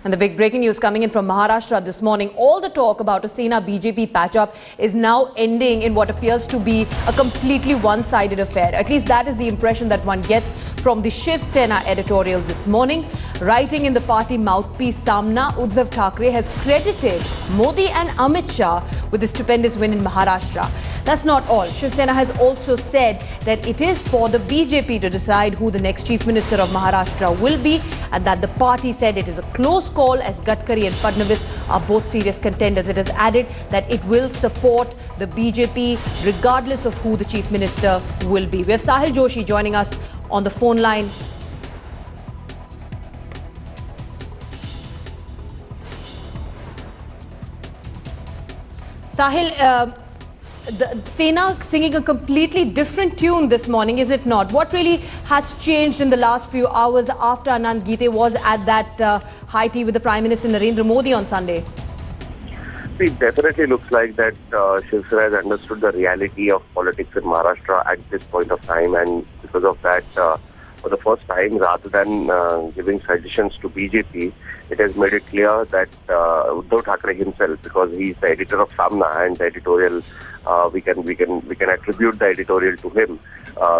And the big breaking news coming in from Maharashtra this morning. All the talk about a Sena BJP patch-up is now ending in what appears to be a completely one-sided affair. At least that is the impression that one gets from the Shiv Sena editorial this morning. Writing in the party mouthpiece Saamana, Uddhav Thackeray has credited Modi and Amit Shah with the stupendous win in Maharashtra. That's not all. Shiv Sena has also said that it is for the BJP to decide who the next Chief Minister of Maharashtra will be, and that the party said it is a close call as Gadkari and Fadnavis are both serious contenders. It has added that it will support the BJP regardless of who the Chief Minister will be. We have Sahil Joshi joining us on the phone line. Sahil, the Sena singing a completely different tune this morning, is it not? What really has changed in the last few hours after Anand Gite was at that high tea with the Prime Minister Narendra Modi on Sunday? It definitely looks like that Shiv Sena has understood the reality of politics in Maharashtra at this point of time, and because of that, for the first time, rather than giving suggestions to BJP, it has made it clear that Uddhav Thackeray himself, because he is the editor of Saamana and the editorial, we can attribute the editorial to him.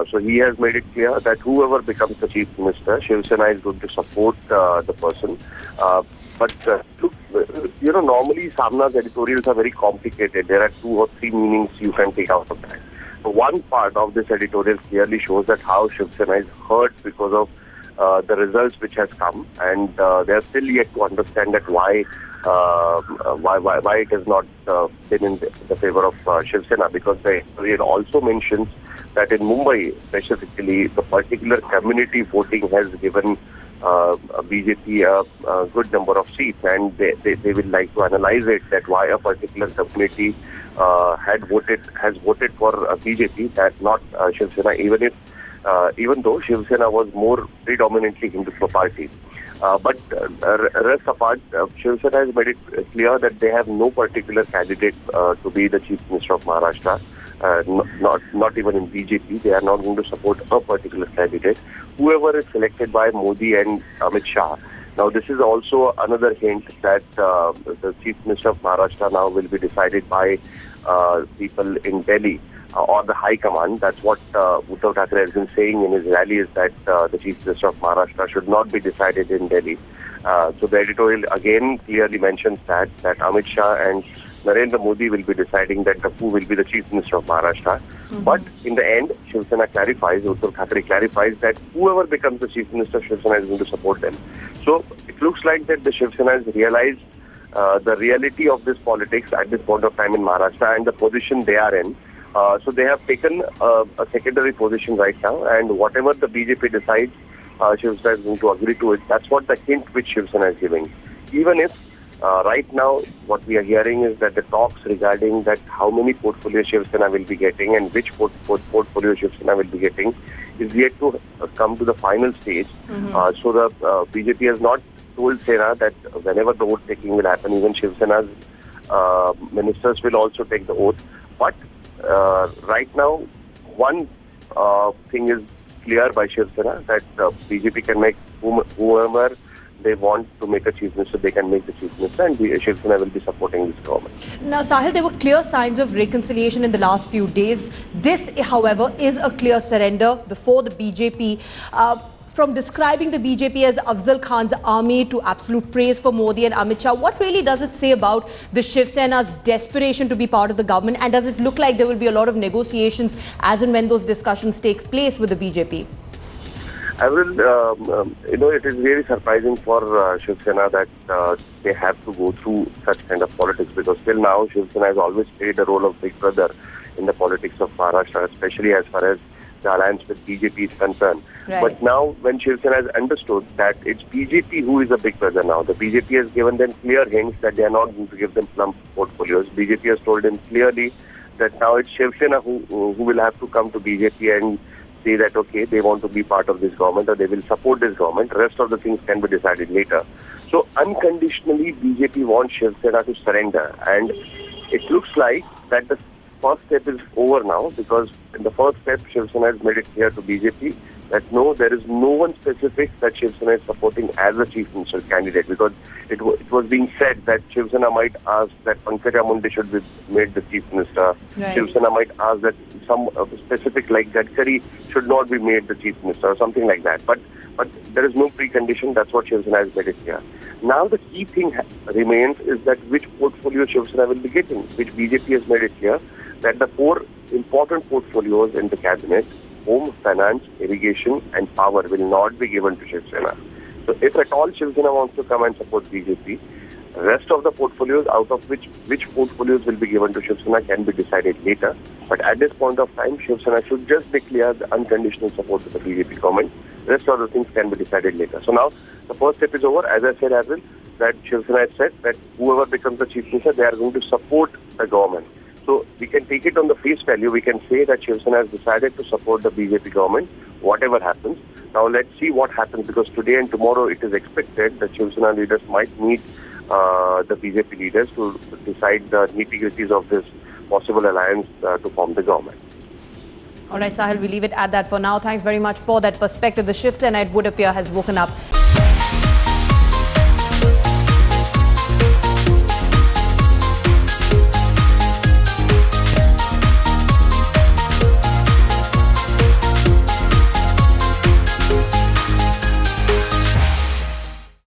So he has made it clear that whoever becomes the Chief Minister, Shiv Sena is going to support the person. But look, normally Saamana's editorials are very complicated. There are 2 or 3 meanings you can take out of that. So one part of this editorial clearly shows that how Shiv Sena is hurt because of the results which has come, and they are still yet to understand that why it has not been in the favor of Shiv Sena, because the editorial also mentions that in Mumbai specifically, the particular community voting has given BJP a good number of seats, and they will like to analyze it, that why a particular community has voted for BJP, that not Shiv Sena, even though Shiv Sena was more predominantly Hindutva party. But rest apart, Shiv Sena has made it clear that they have no particular candidate to be the Chief Minister of Maharashtra. Not even in BJP, they are not going to support a particular candidate. Whoever is selected by Modi and Amit Shah. Now, this is also another hint that the Chief Minister of Maharashtra now will be decided by people in Delhi or the High Command. That's what Uddhav Thackeray has been saying in his rally, is that the Chief Minister of Maharashtra should not be decided in Delhi. So the editorial again clearly mentions that Amit Shah and Narendra Modi will be deciding that who will be the Chief Minister of Maharashtra. But in the end, Shiv Sena clarifies, Uddhav Thackeray clarifies that whoever becomes the Chief Minister, Shiv Sena is going to support them. So it looks like that the Shiv Sena has realized the reality of this politics at this point of time in Maharashtra and the position they are in. So they have taken a secondary position right now, and whatever the BJP decides, Shiv Sena is going to agree to it. That's what the hint which Shiv Sena is giving. Even if right now, what we are hearing is that the talks regarding that how many portfolios Shiv Sena will be getting and which portfolio Shiv Sena will be getting is yet to come to the final stage. So the BJP has not told Sena that whenever the oath taking will happen, even Shiv Sena's ministers will also take the oath. But right now, one thing is clear by Shiv Sena, that BJP can make whoever they want to make a Chief Minister, they can make the Chief Minister, and Shiv Sena will be supporting this government. Now, Sahil, there were clear signs of reconciliation in the last few days. This, however, is a clear surrender before the BJP. From describing the BJP as Afzal Khan's army to absolute praise for Modi and Amit Shah, what really does it say about the Shiv Sena's desperation to be part of the government? And does it look like there will be a lot of negotiations as and when those discussions take place with the BJP? I will, it is very surprising for Shiv Sena that they have to go through such kind of politics, because till now Shiv Sena has always played the role of big brother in the politics of Maharashtra, especially as far as the alliance with BJP is concerned. Right. But now when Shiv Sena has understood that it's BJP who is a big brother now, the BJP has given them clear hints that they are not going to give them plump portfolios. BJP has told them clearly that now it's Shiv Sena who will have to come to BJP and say that, okay, they want to be part of this government or they will support this government. Rest of the things can be decided later. So unconditionally, BJP wants Shiv Sena to surrender. And it looks like that the first step is over now, because in the first step, Shiv Sena has made it clear to BJP that no, there is no one specific that Shiv Sena is supporting as a chief minister candidate, because it was being said that Shiv Sena might ask that Pankaja Munde should be made the chief minister. Right. Shiv Sena might ask that some specific like Gadkari should not be made the chief minister or something like that. But there is no precondition. That's what Shiv Sena has made it clear. Now the key thing remains is that which portfolio Shiv Sena will be getting, which BJP has made it clear that the four important portfolios in the cabinet, home, finance, irrigation and power, will not be given to Shiv Sena. So if at all Shiv Sena wants to come and support BJP, rest of the portfolios, out of which portfolios will be given to Shiv Sena can be decided later. But at this point of time, Shiv Sena should just declare the unconditional support to the BJP government. Rest of the things can be decided later. So now the first step is over. As I said, Arvind, that Shiv Sena has said that whoever becomes the chief minister, they are going to support the government. So we can take it on the face value. We can say that Shiv Sena has decided to support the BJP government, whatever happens. Now let's see what happens, because today and tomorrow it is expected that Shiv Sena leaders might meet the BJP leaders to decide the nitty-gritties of this possible alliance to form the government. All right, Sahil, we leave it at that for now. Thanks very much for that perspective. The Shiv Sena, it would appear, has woken up.